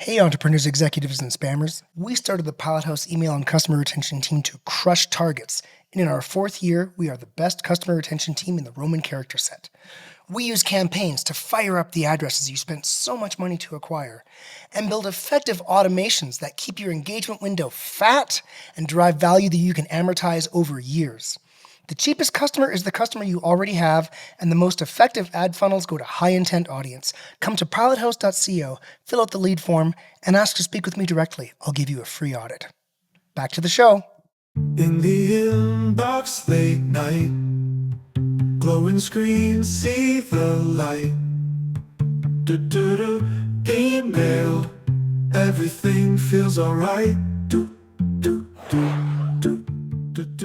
Hey entrepreneurs, executives, and spammers. We started the Pilothouse email and customer retention team to crush targets. And in our 4th year, we are the best customer retention team in the Roman character set. We use campaigns to fire up the addresses you spent so much money to acquire and build effective automations that keep your engagement window fat and drive value that you can amortize over years. The cheapest customer is the customer you already have, and the most effective ad funnels go to high-intent audience. Come to pilothouse.co, fill out the lead form, and ask to speak with me directly. I'll give you a free audit. Back to the show. In the inbox late night, glowing screens see the light. Email, everything feels alright.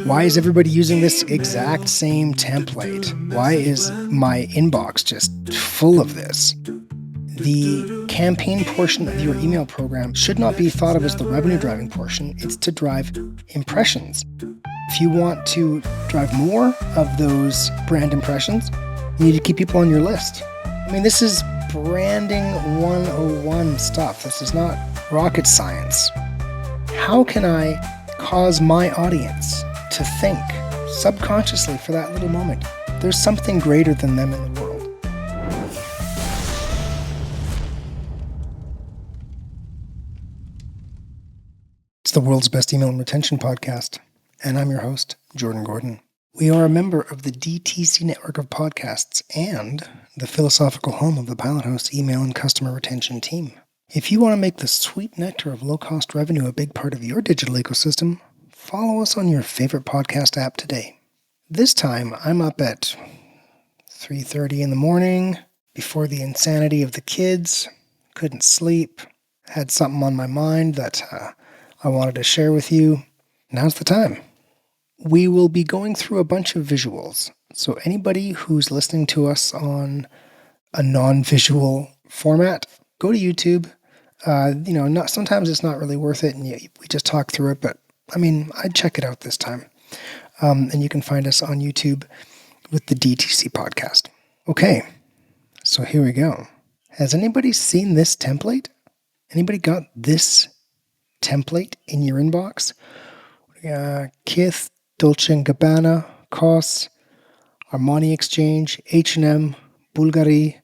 Why is everybody using this exact same template? Why is my inbox just full of this? The campaign portion of your email program should not be thought of as the revenue driving portion. It's to drive impressions. If you want to drive more of those brand impressions, you need to keep people on your list. I mean, this is branding 101 stuff. This is not rocket science. How can I cause my audience to think subconsciously for that little moment there's something greater than them in the world? It's the world's best email and retention podcast, and I'm your host, Jordan Gordon. We are a member of the DTC network of podcasts and the philosophical home of the Pilothouse email and customer retention team. If you want to make the sweet nectar of low-cost revenue a big part of your digital ecosystem, follow us on your favorite podcast app today. This time, I'm up at 3:30 in the morning, before the insanity of the kids, couldn't sleep, had something on my mind that I wanted to share with you. Now's the time. We will be going through a bunch of visuals, so anybody who's listening to us on a non-visual format, go to YouTube. Sometimes it's not really worth it, and we just talk through it, but I'd check it out this time. And you can find us on YouTube with the DTC podcast. Okay, so here we go. Has anybody seen this template? Anybody got this template in your inbox? Kith, Dolce & Gabbana, COS, Armani Exchange, H&M, Bulgari,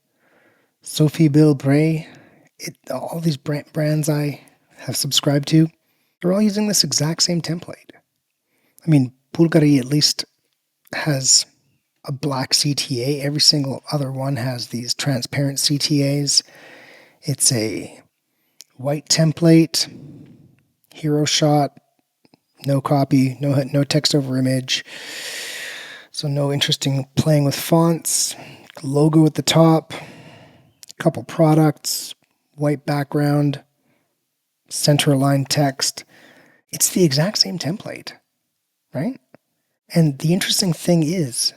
Sophie Bill Bray. All these brands I have subscribed to, they're all using this exact same template. Bulgari at least has a black CTA. Every single other one has these transparent CTAs. It's a white template, hero shot, no copy, no text over image. So no interesting playing with fonts, logo at the top, couple products, white background, center aligned text. It's the exact same template, right? And the interesting thing is,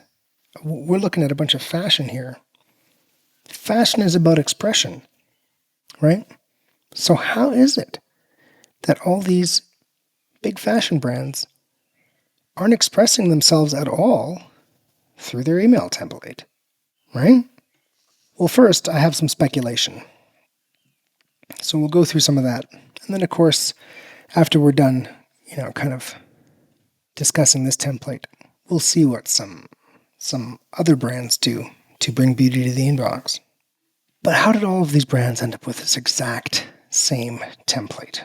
we're looking at a bunch of fashion here. Fashion is about expression, right? So how is it that all these big fashion brands aren't expressing themselves at all through their email template, right? Well, first, I have some speculation. So we'll go through some of that. And then, of course, after we're done, kind of discussing this template, we'll see what some other brands do to bring beauty to the inbox. But how did all of these brands end up with this exact same template?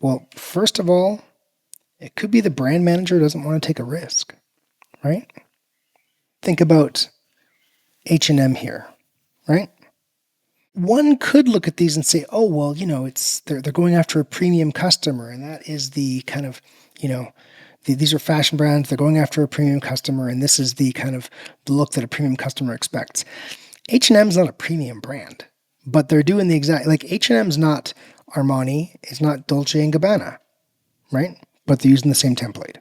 Well, first of all, it could be the brand manager doesn't want to take a risk, right? Think about H&M here, right? One could look at these and say, oh, well, they're going after a premium customer, and that is the kind of, these are fashion brands, they're going after a premium customer, and this is the kind of the look that a premium customer expects. H&M's not a premium brand, but they're doing the exact, H&M's not Armani, it's not Dolce & Gabbana, right? But they're using the same template.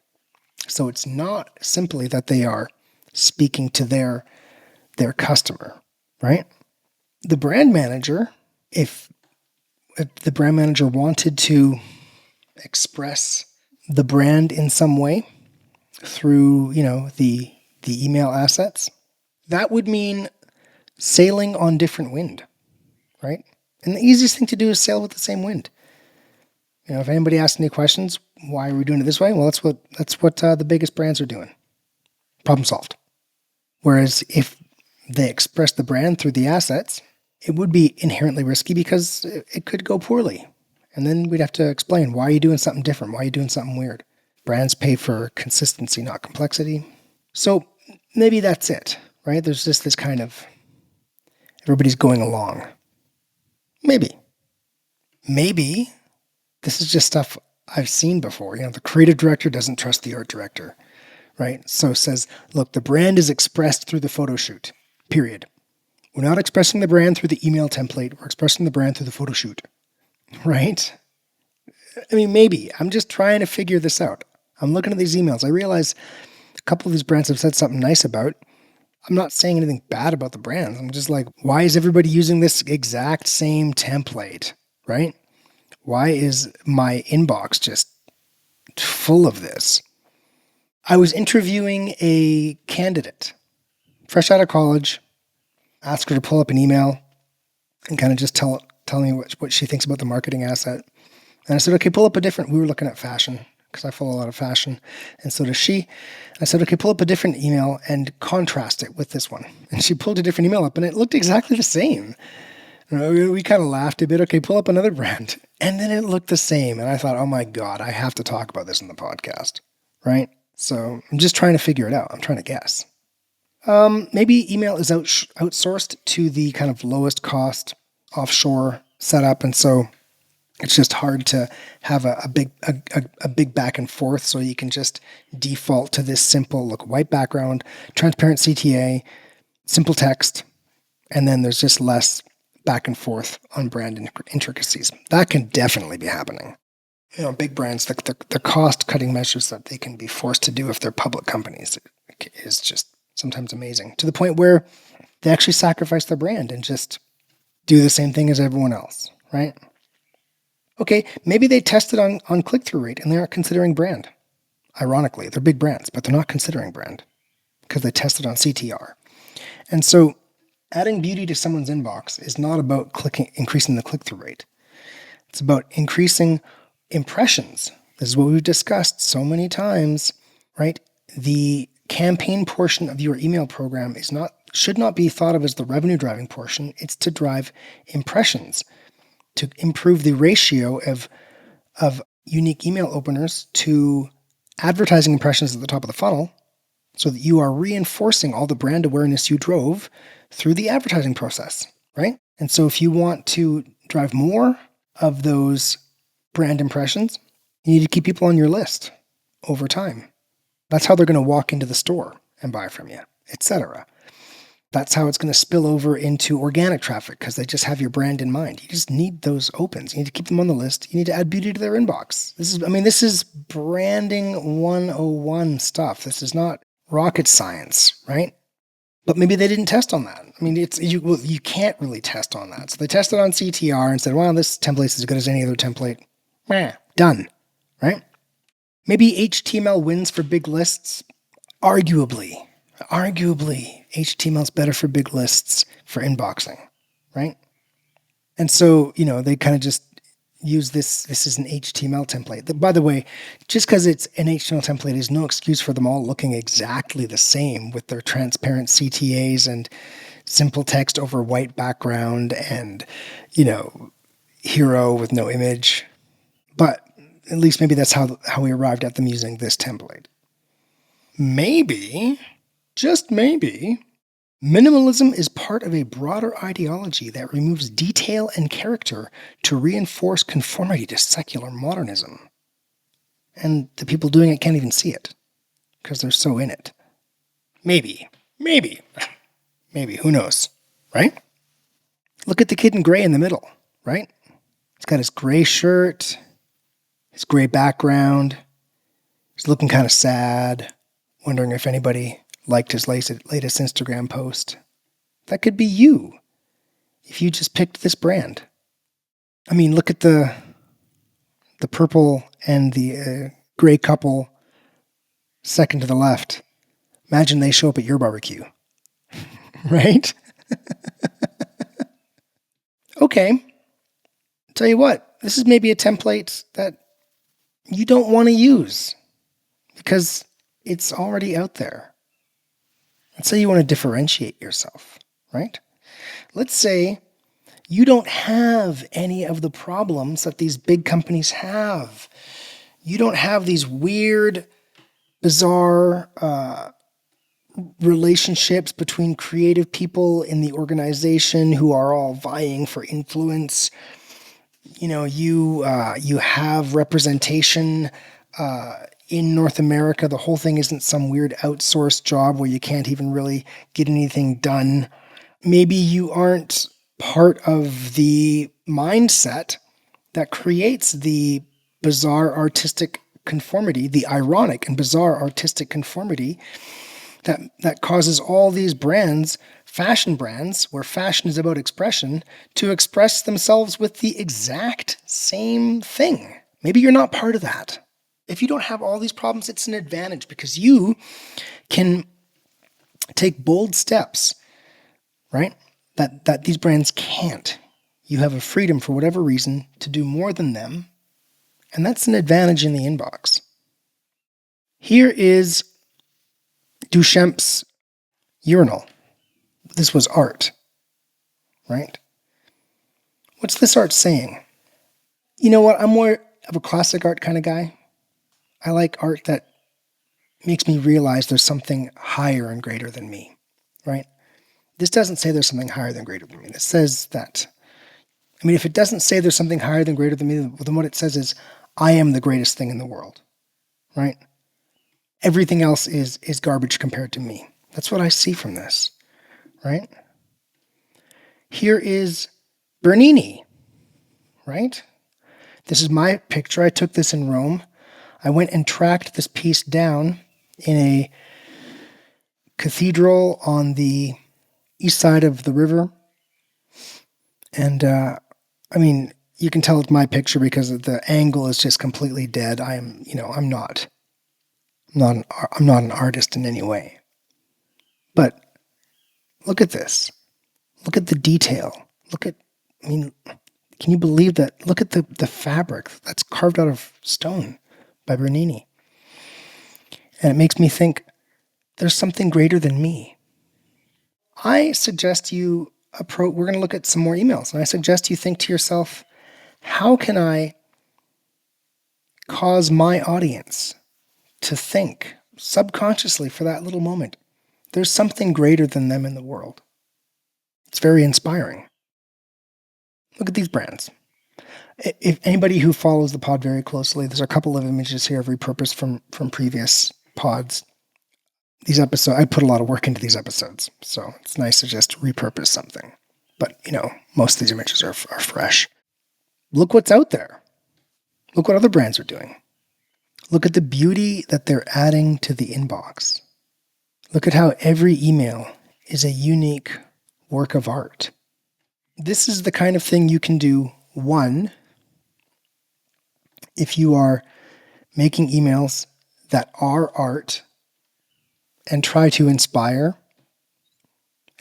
So it's not simply that they are speaking to their customer, right? The brand manager, if the brand manager wanted to express the brand in some way through, the email assets, that would mean sailing on different wind, right? And the easiest thing to do is sail with the same wind. If anybody asks any questions, why are we doing it this way? Well, that's what the biggest brands are doing. Problem solved. Whereas if they express the brand through the assets, it would be inherently risky because it could go poorly. And then we'd have to explain, why are you doing something different? Why are you doing something weird? Brands pay for consistency, not complexity. So maybe that's it, right? There's just this kind of, everybody's going along. Maybe this is just stuff I've seen before. The creative director doesn't trust the art director, right? So says, look, the brand is expressed through the photo shoot, period. We're not expressing the brand through the email template. We're expressing the brand through the photo shoot, right? I mean, maybe. I'm just trying to figure this out. I'm looking at these emails. I realize a couple of these brands have said something nice about. I'm not saying anything bad about the brands. I'm just like, why is everybody using this exact same template, right? Why is my inbox just full of this? I was interviewing a candidate, fresh out of college, asked her to pull up an email and kind of just tell me what she thinks about the marketing asset. And I said, okay, pull up we were looking at fashion because I follow a lot of fashion, and so does she. I said, okay, pull up a different email and contrast it with this one. And she pulled a different email up and it looked exactly the same. We kind of laughed a bit. Okay, pull up another brand. And then it looked the same. And I thought, oh my God, I have to talk about this in the podcast, right? So I'm just trying to figure it out. I'm trying to guess. Maybe email is outsourced to the kind of lowest cost offshore setup. And so it's just hard to have a big back and forth. So you can just default to this simple, white background, transparent CTA, simple text, and then there's just less back and forth on brand intricacies. That can definitely be happening. Big brands, the cost-cutting measures that they can be forced to do if they're public companies is just sometimes amazing, to the point where they actually sacrifice their brand and just do the same thing as everyone else, right? Okay, maybe they tested on click-through rate and they aren't considering brand. Ironically, they're big brands, but they're not considering brand because they tested on CTR. And so adding beauty to someone's inbox is not about increasing the click-through rate. It's about increasing impressions. This is what we've discussed so many times, right? The campaign portion of your email program should not be thought of as the revenue driving portion. It's to drive impressions, to improve the ratio of unique email openers to advertising impressions at the top of the funnel, so that you are reinforcing all the brand awareness you drove through the advertising process, right? And so if you want to drive more of those brand impressions, you need to keep people on your list over time. That's how they're going to walk into the store and buy from you, etc. That's how it's going to spill over into organic traffic because they just have your brand in mind. You just need those opens. You need to keep them on the list. You need to add beauty to their inbox. This is branding 101 stuff. This is not rocket science, right? But maybe they didn't test on that. You can't really test on that. So they tested on CTR and said, well, this template's as good as any other template. Done, right? Maybe HTML wins for big lists. Arguably, HTML is better for big lists for inboxing, right? And so, they kind of just use this is an HTML template. By the way, just because it's an HTML template is no excuse for them all looking exactly the same with their transparent CTAs and simple text over white background and, hero with no image. But at least maybe that's how we arrived at them using this template. Maybe, just maybe, minimalism is part of a broader ideology that removes detail and character to reinforce conformity to secular modernism. And the people doing it can't even see it because they're so in it. Maybe, who knows, right? Look at the kid in gray in the middle, right? He's got his gray shirt, his gray background. He's looking kind of sad, wondering if anybody liked his latest Instagram post. That could be you if you just picked this brand. Look at the purple and the gray couple second to the left. Imagine they show up at your barbecue, right? Okay, tell you what, this is maybe a template that you don't want to use because it's already out there. Let's say you want to differentiate yourself, right? Let's say you don't have any of the problems that these big companies have. You don't have these weird, bizarre relationships between creative people in the organization who are all vying for influence. You have representation in North America. The whole thing isn't some weird outsourced job where you can't even really get anything done. Maybe you aren't part of the mindset that creates the bizarre artistic conformity, the ironic and bizarre artistic conformity that causes all these brands, fashion brands, where fashion is about expression, to express themselves with the exact same thing. Maybe you're not part of that. If you don't have all these problems, it's an advantage because you can take bold steps, right? That these brands can't. You have a freedom for whatever reason to do more than them, and that's an advantage in the inbox. Here is Duchamp's urinal. This was art, right? What's this art saying? You know what? I'm more of a classic art kind of guy. I like art that makes me realize there's something higher and greater than me, right? This doesn't say there's something higher than greater than me. It says that, if it doesn't say there's something higher than greater than me, then what it says is, I am the greatest thing in the world, right? Everything else is garbage compared to me. That's what I see from this, right? Here is Bernini, right? This is my picture. I took this in Rome. I went and tracked this piece down in a cathedral on the east side of the river. And, you can tell it's my picture because the angle is just completely dead. I'm not an artist in any way. But look at this. Look at the detail. Can you believe that? Look at the fabric that's carved out of stone by Bernini. And it makes me think, there's something greater than me. I suggest we're going to look at some more emails, and I suggest you think to yourself, how can I cause my audience to think subconsciously for that little moment, there's something greater than them in the world? It's very inspiring. Look at these brands. If anybody who follows the pod very closely, there's a couple of images here I've repurposed from previous pods. These episodes, I put a lot of work into these episodes, so it's nice to just repurpose something. But, most of these images are fresh. Look what's out there. Look what other brands are doing. Look at the beauty that they're adding to the inbox. Look at how every email is a unique work of art. This is the kind of thing you can do, one, if you are making emails that are art and try to inspire,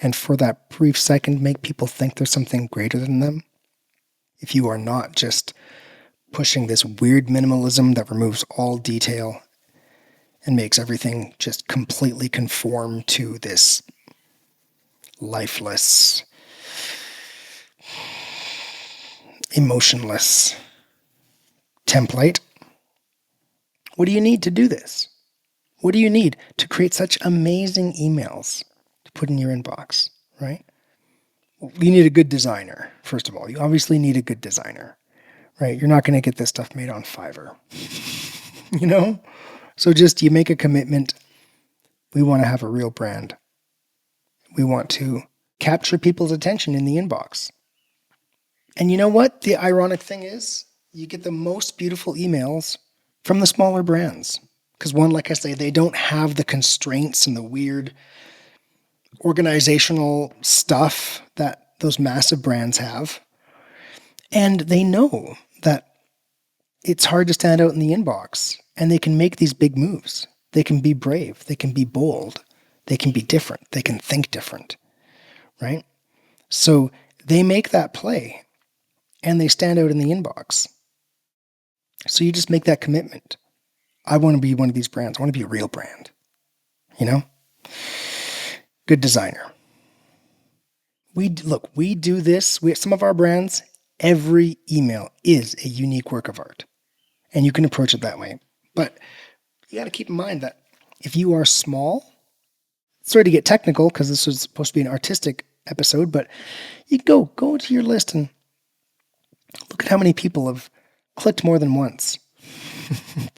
and for that brief second make people think there's something greater than them. If you are not just pushing this weird minimalism that removes all detail and makes everything just completely conform to this lifeless, emotionless template. What do you need to do this? What do you need to create such amazing emails to put in your inbox, right? You need a good designer, first of all. You obviously need a good designer, right? You're not going to get this stuff made on Fiverr, So just you make a commitment. We want to have a real brand. We want to capture people's attention in the inbox. And you know what? The ironic thing is, you get the most beautiful emails from the smaller brands. Because one, like I say, they don't have the constraints and the weird organizational stuff that those massive brands have. And they know that it's hard to stand out in the inbox, and they can make these big moves. They can be brave. They can be bold. They can be different. They can think different, right? So they make that play. and they stand out in the inbox. So you just make that commitment. I want to be one of these brands. I want to be a real brand. Good designer. We do this. Some of our brands, every email is a unique work of art. And you can approach it that way. But you got to keep in mind that if you are small, sorry to get technical because this was supposed to be an artistic episode, but you go to your list and look at how many people have clicked more than once.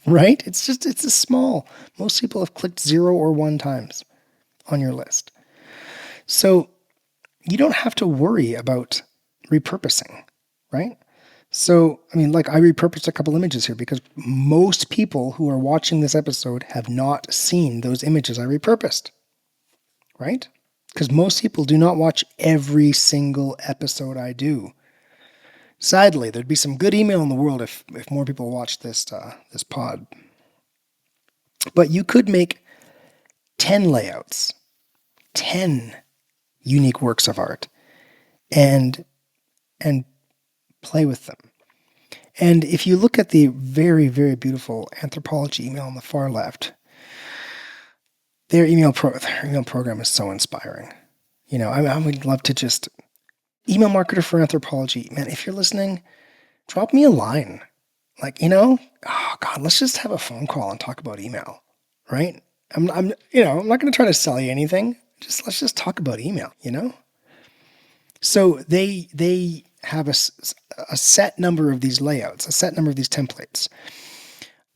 Right? It's a small. Most people have clicked 0 or 1 times on your list. So you don't have to worry about repurposing, right? So, I repurposed a couple images here because most people who are watching this episode have not seen those images I repurposed, right? Because most people do not watch every single episode I do. Sadly, there'd be some good email in the world if more people watched this pod. But you could make 10 layouts, 10 unique works of art, and play with them. And if you look at the very, very beautiful anthropology email on the far left, their email program is so inspiring. I would love to just email marketer for anthropology. Man, if you're listening, drop me a line. Oh God, let's just have a phone call and talk about email, right? I'm not going to try to sell you anything. Let's just talk about email, So they have a set number of these layouts, a set number of these templates.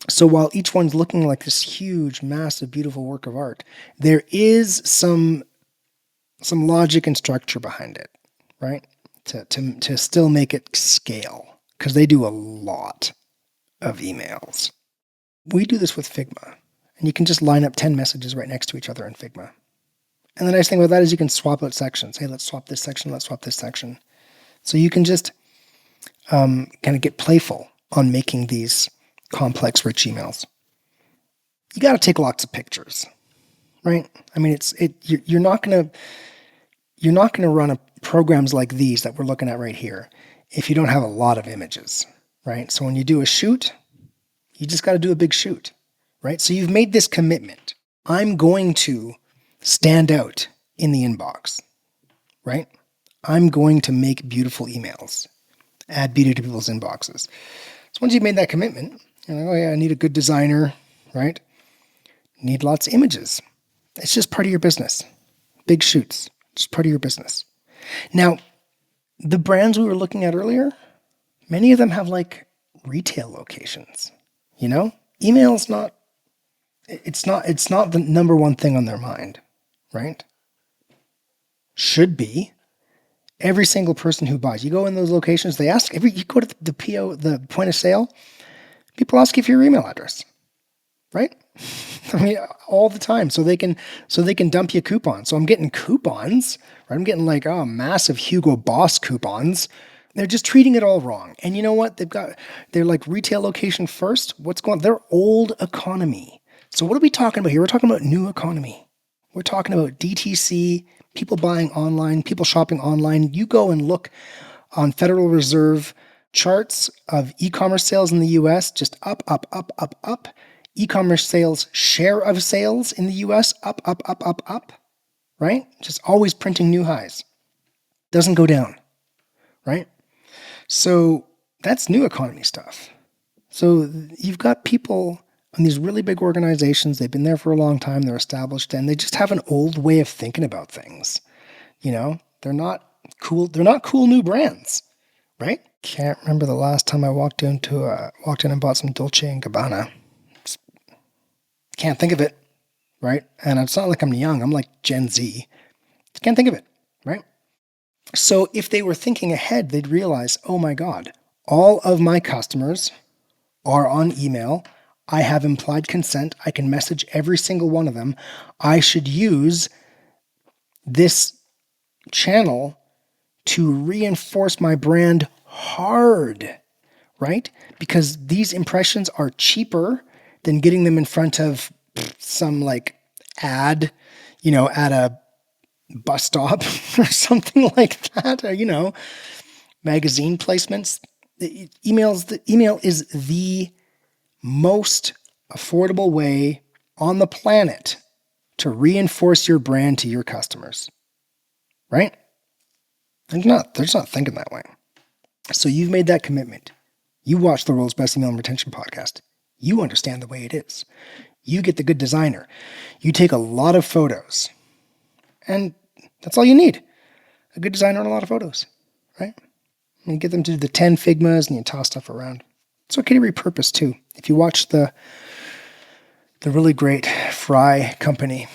So while each one's looking like this huge, massive, beautiful work of art, there is some logic and structure behind it, right? To still make it scale, because they do a lot of emails. We do this with Figma, and you can just line up 10 messages right next to each other in Figma. And the nice thing about that is you can swap out sections. Hey, let's swap this section, let's swap this section. So you can just kind of get playful on making these complex, rich emails. You got to take lots of pictures, right? You're not going to run programs like these that we're looking at right here if you don't have a lot of images, right? So when you do a shoot, you just got to do a big shoot, right? So you've made this commitment. I'm going to stand out in the inbox, right? I'm going to make beautiful emails, add beauty to people's inboxes. So once you've made that commitment, you're like, oh yeah, I need a good designer, right? Need lots of images. It's just part of your business. Big shoots, just part of your business. Now, the brands we were looking at earlier, many of them have retail locations. Email's not the number one thing on their mind, right? Should be. Every single person who buys, you go in those locations, you go to the PO, the point of sale, people ask you for your email address, right? All the time, so they can dump you coupons. So I'm getting coupons, right? I'm getting massive Hugo Boss coupons. They're just treating it all wrong. And you know what? They're retail location first. What's going on? They're old economy. So what are we talking about here? We're talking about new economy. We're talking about DTC, people buying online, people shopping online. You go and look on Federal Reserve charts of e-commerce sales in the US, just up, up, up, up, up. E-commerce sales, share of sales in the US, up, up, up, up, up, right? Just always printing new highs. Doesn't go down, right? So that's new economy stuff. So you've got people in these really big organizations, they've been there for a long time, they're established, and they just have an old way of thinking about things. They're not cool new brands, right? Can't remember the last time I walked in and bought some Dolce & Gabbana. Can't think of it, right? And it's not like I'm young, I'm like Gen Z. Can't think of it, right? So if they were thinking ahead, they'd realize, oh my God, all of my customers are on email. I have implied consent. I can message every single one of them. I should use this channel to reinforce my brand hard, right? Because these impressions are cheaper than getting them in front of some ad, at a bus stop or something like that, or, magazine placements. email is the most affordable way on the planet to reinforce your brand to your customers, right? They're not thinking that way. So you've made that commitment. You watch the world's best email and retention podcast. You understand the way it is. You get the good designer. You take a lot of photos, and that's all you need. A good designer and a lot of photos, right? And you get them to do the 10 Figmas and you toss stuff around. It's okay to repurpose too. If you watch the really great Fry Company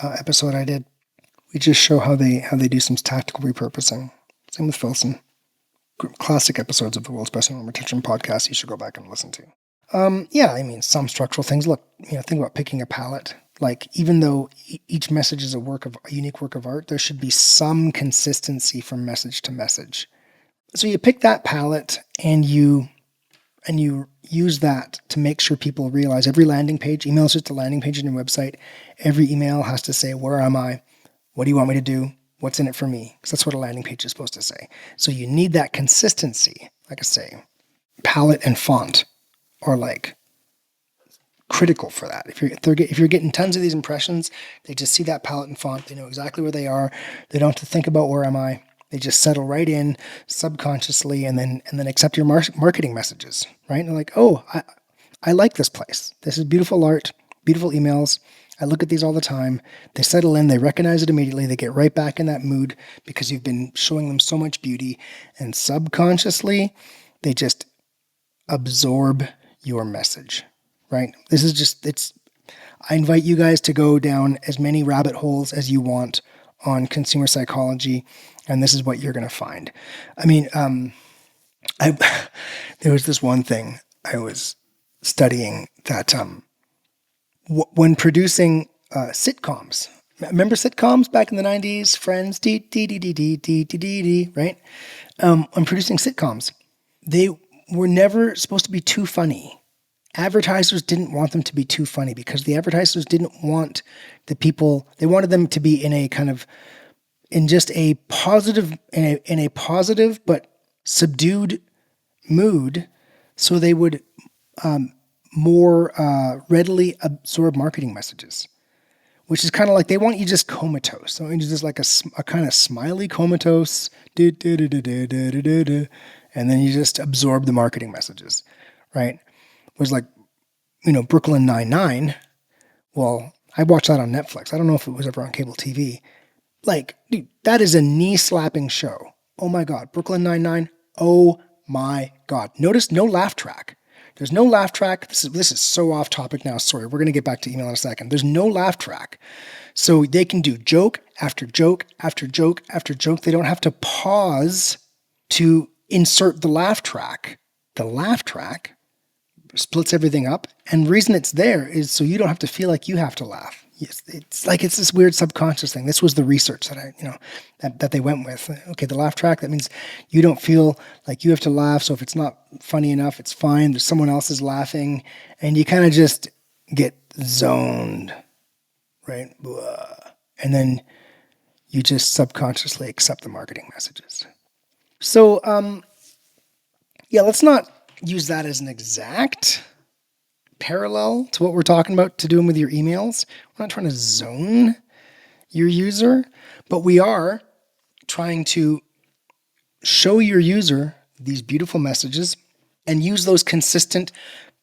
episode I did, we just show how they do some tactical repurposing. Same with Filson. Classic episodes of the world's best email retention podcast you should go back and listen to. Some structural things. Look, think about picking a palette. Like, even though each message is a unique work of art, there should be some consistency from message to message. So you pick that palette and you use that to make sure people realize every landing page, email is just a landing page on your website. Every email has to say, where am I? What do you want me to do? What's in it for me? Because that's what a landing page is supposed to say. So you need that consistency. Like I say, palette and font are like critical for that. If you're getting tons of these impressions, they just see that palette and font. They know exactly where they are. They don't have to think about where am I. They just settle right in subconsciously and then accept your marketing messages, right? And they're like, oh, I like this place. This is beautiful art, beautiful emails. I look at these all the time. They settle in, they recognize it immediately. They get right back in that mood because you've been showing them so much beauty. And subconsciously, they just absorb your message, right? This is just, I invite you guys to go down as many rabbit holes as you want on consumer psychology, and this is what you're going to find. I mean, there was this one thing I was studying that when producing sitcoms, remember sitcoms back in the 90s, Friends, right? When producing sitcoms, they were never supposed to be too funny. Advertisers didn't want them to be too funny because the advertisers didn't want the people, they wanted them to be in a positive but subdued mood, so they would more readily absorb marketing messages, which is kind of like they want you just comatose. So it's just like a kind of smiley comatose, and then you just absorb the marketing messages, right? It was like, Brooklyn Nine-Nine. Well, I watched that on Netflix. I don't know if it was ever on cable TV. Like, dude, that is a knee-slapping show. Oh my God. Brooklyn Nine-Nine. Oh my God. Notice no laugh track. There's no laugh track. This is so off topic now. Sorry, we're going to get back to email in a second. There's no laugh track. So they can do joke after joke after joke after joke. They don't have to pause to insert the laugh track. The laugh track splits everything up. And the reason it's there is so you don't have to feel like you have to laugh. It's like it's this weird subconscious thing. This was the research that they went with. Okay, the laugh track, that means you don't feel like you have to laugh. So if it's not funny enough, it's fine. There's someone else is laughing, and you kind of just get zoned, right? And then you just subconsciously accept the marketing messages. So, let's not use that as an exact parallel to what we're talking about to doing with your emails. We're not trying to zone your user, but we are trying to show your user these beautiful messages and use those consistent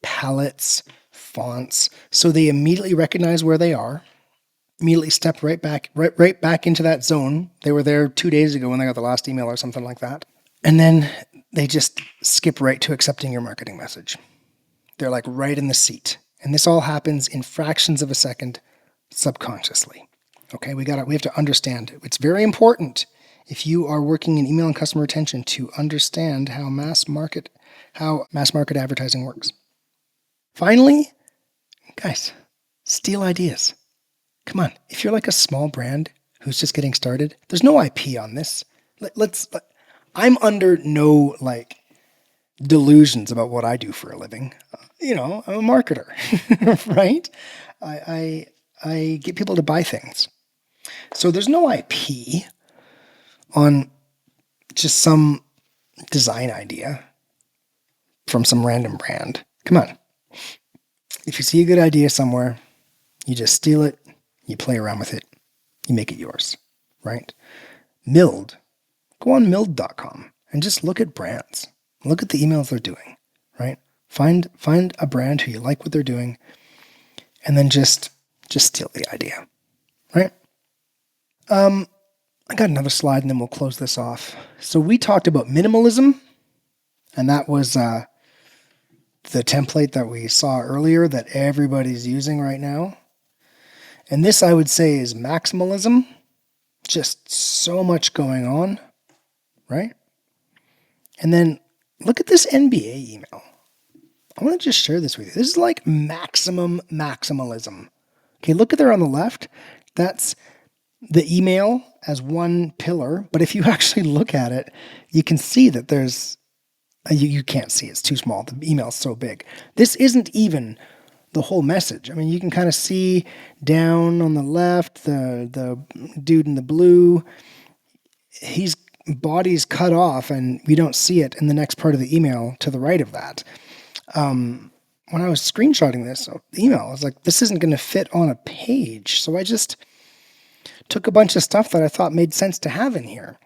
palettes, fonts, so they immediately recognize where they are, immediately step right back into that zone. They were there 2 days ago when they got the last email or something like that. And then they just skip right to accepting your marketing message. They're like right in the seat. And this all happens in fractions of a second subconsciously. Okay, we have to understand it. It's very important if you are working in email and customer retention to understand how mass market advertising works. Finally, guys, steal ideas. Come on, if you're like a small brand who's just getting started, there's no IP on this. I'm under no delusions about what I do for a living. I'm a marketer, right? I get people to buy things. So there's no IP on just some design idea. from some random brand. Come on. If you see a good idea somewhere, you just steal it, you play around with it, you make it yours, right? Mild. Go on mild.com and just look at brands. Look at the emails they're doing, right? Find a brand who you like what they're doing, and then just steal the idea, right? I got another slide, and then we'll close this off. So we talked about minimalism, and that was the template that we saw earlier that everybody's using right now. And this, I would say, is maximalism. Just so much going on, right? And then look at this NBA email. I want to just share this with you. This is like maximum maximalism. Okay, look at there on the left. That's the email as one pillar. But if you actually look at it, you can see that there's... You can't see. It's too small. The email's so big. This isn't even the whole message. I mean, you can kind of see down on the left, the dude in the blue, his body's cut off and we don't see it in the next part of the email to the right of that. When I was screenshotting this email, I was like, this isn't going to fit on a page. So I just took a bunch of stuff that I thought made sense to have in here.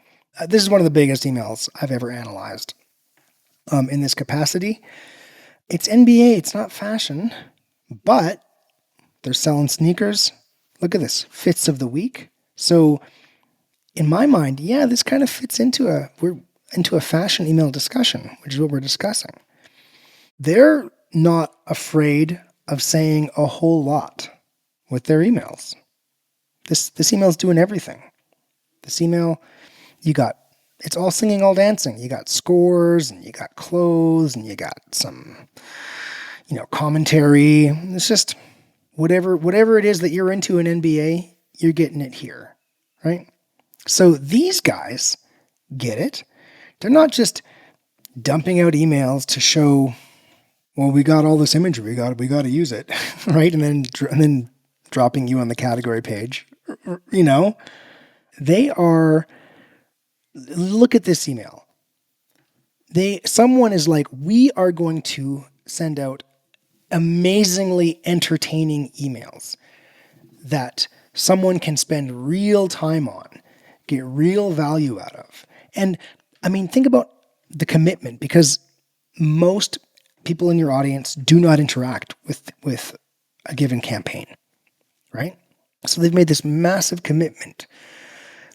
This is one of the biggest emails I've ever analyzed in this capacity. It's NBA, it's not fashion, but they're selling sneakers. Look at this, fits of the week. So in my mind, yeah, this kind of fits into a fashion email discussion, which is what we're discussing. They're not afraid of saying a whole lot with their emails. This email's doing everything. This email, it's all singing, all dancing. You got scores and you got clothes and you got some, commentary. It's just whatever it is that you're into in NBA, you're getting it here, right? So these guys get it. They're not just dumping out emails to show, well, we got all this imagery, we got to use it, right? And then dropping you on the category page. They are. Look at this email. Someone is like, we are going to send out amazingly entertaining emails that someone can spend real time on, get real value out of. And I mean, think about the commitment, because most people in your audience do not interact with a given campaign, right? So they've made this massive commitment,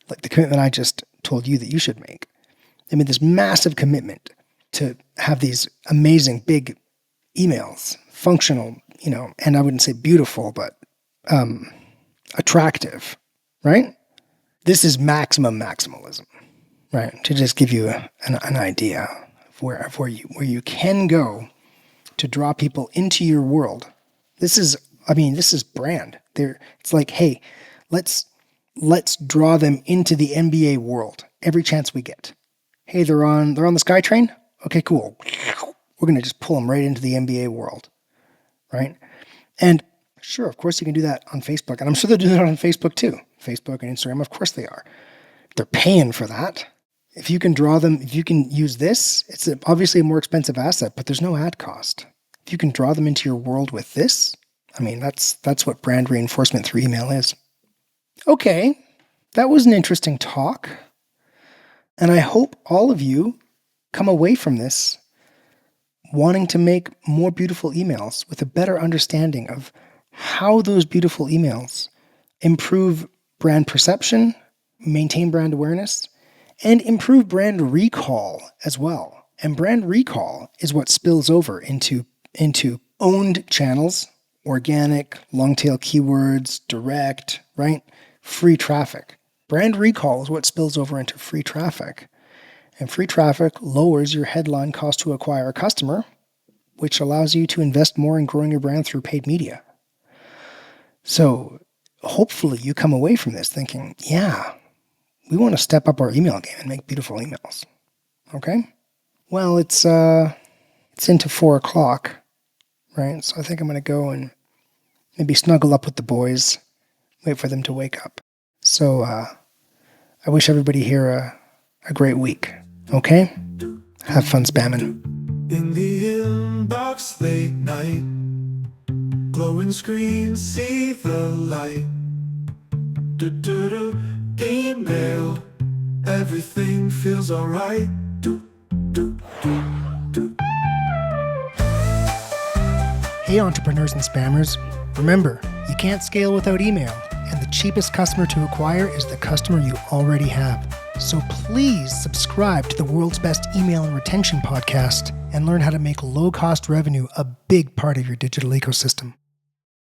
like the commitment I just told you that you should make. They made this massive commitment to have these amazing big emails, functional, and I wouldn't say beautiful, but attractive, right? This is maximum maximalism, right? To just give you an idea of where you can go to draw people into your world. This is brand. It's like, hey, let's draw them into the NBA world every chance we get. Hey, they're on the SkyTrain? Okay, cool. We're going to just pull them right into the NBA world, right? And sure, of course you can do that on Facebook. And I'm sure they're doing that on Facebook too. Facebook and Instagram, of course they are. They're paying for that. If you can draw them, if you can use this, it's obviously a more expensive asset, but there's no ad cost. If you can draw them into your world with this, I mean, that's what brand reinforcement through email is. Okay, that was an interesting talk. And I hope all of you come away from this wanting to make more beautiful emails with a better understanding of how those beautiful emails improve brand perception, maintain brand awareness, and improve brand recall as well. And brand recall is what spills over into owned channels, organic, long-tail keywords, direct, right? Free traffic. Brand recall is what spills over into free traffic. And free traffic lowers your headline cost to acquire a customer, which allows you to invest more in growing your brand through paid media. So hopefully you come away from this thinking, yeah, we want to step up our email game and make beautiful emails. Okay? Well, it's into 4:00, right? So I think I'm going to go and maybe snuggle up with the boys, wait for them to wake up. So I wish everybody here a great week. Okay? Have fun spamming. In the inbox late night, glowing screens see the light. Email, everything feels alright. Hey entrepreneurs and spammers, remember, you can't scale without email, and the cheapest customer to acquire is the customer you already have. So please subscribe to the world's best email and retention podcast and learn how to make low-cost revenue a big part of your digital ecosystem.